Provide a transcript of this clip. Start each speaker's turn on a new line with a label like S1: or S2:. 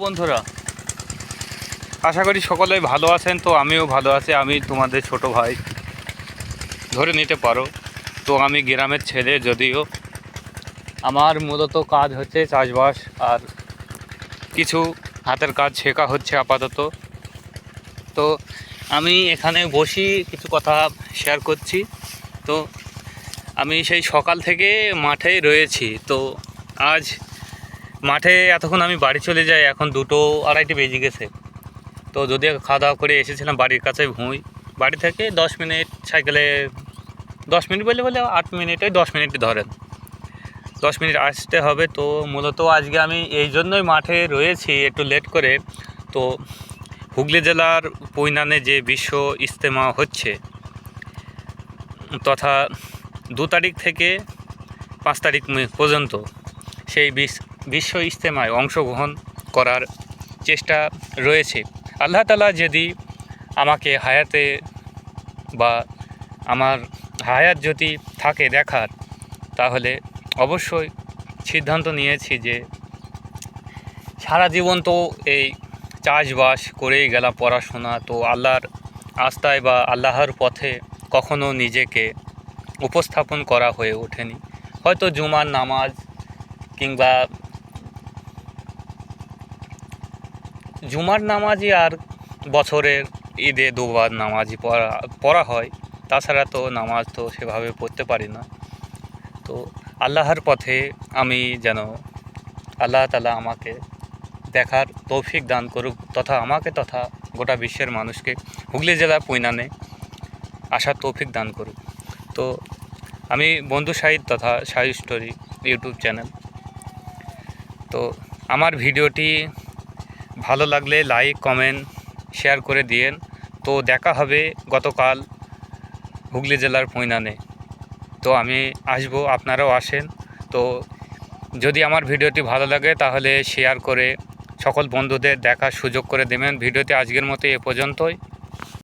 S1: বন্ধুরা, আশা করি সকলেই ভালো আছেন। তো আমিও ভালো আছি। আমি তোমাদের ছোট ভাই ধরে নিতে পারো। তো আমি গ্রামের ছেলে, যদিও আমার মূলত কাজ হচ্ছে চাষবাস আর কিছু হাতের কাজ শেখা হচ্ছে আপাতত। তো আমি এখানে বসি কিছু কথা শেয়ার করছি। তো আমি সেই সকাল থেকে মাঠেই রয়েছি। তো আজ মাঠে এতক্ষণ আমি বাড়ি চলে যাই, এখন 2-2:30 বেজে গেছে। তো যদিও খাওয়া দাওয়া করে এসেছিলাম বাড়ির কাছে ভুঁই, বাড়ি থেকে 10 মিনিট সাইকেলে, 10 মিনিট বলে 8 মিনিট, ওই 10 মিনিট ধরেন, 10 মিনিট আসতে হবে। তো মূলত আজকে আমি এই জন্যই মাঠে রয়েছি একটু লেট করে। তো হুগলি জেলার পৈনানে যে বিশ্ব ইজতেমা হচ্ছে, তথা 2 তারিখ থেকে 5 তারিখ পর্যন্ত সেই বিশ্ব ইজতেমায় অংশগ্রহণ করার চেষ্টা রয়েছে। আল্লাহ তাআলা যদি আমাকে হায়াতে বা আমার হায়াত যদি থাকে দেখার, তাহলে অবশ্যই সিদ্ধান্ত নিয়েছি যে সারা জীবন তো এই চাষবাস করেই গেলাম, পড়াশোনা তো আল্লাহর আস্থায় বা আল্লাহর পথে কখনো নিজেকে উপস্থাপন করা হয়ে ওঠেনি। হয়তো জুমার নামাজ কিংবা জুমার নামাজই আর বছরের ঈদে 2বার নামাজই পড়া হয়, তাছাড়া তো নামাজ তো সেভাবে পড়তে পারি না। তো আল্লাহর পথে আমি যেন আল্লাহ তাআলা আমাকে দেখার তৌফিক দান করুক, তথা আমাকে তথা গোটা বিশ্বের মানুষকে হুগলি জেলার পৈনানে আসার তৌফিক দান করুক। তো আমি বন্ধু শাহিদ তথা শাহিদ স্টোরি ইউটিউব চ্যানেল। তো আমার ভিডিওটি ভালো লাগলে লাইক, কমেন্ট, শেয়ার করে দিয়েন। তো দেখা হবে গতকাল হুগলি জেলার পৈনানে। তো আমি আসবো, আপনারাও আসেন। তো যদি আমার ভিডিওটি ভালো লাগে তাহলে শেয়ার করে সকল বন্ধুদের দেখার সুযোগ করে দেবেন। ভিডিওটি আজকের মতো এ পর্যন্তই।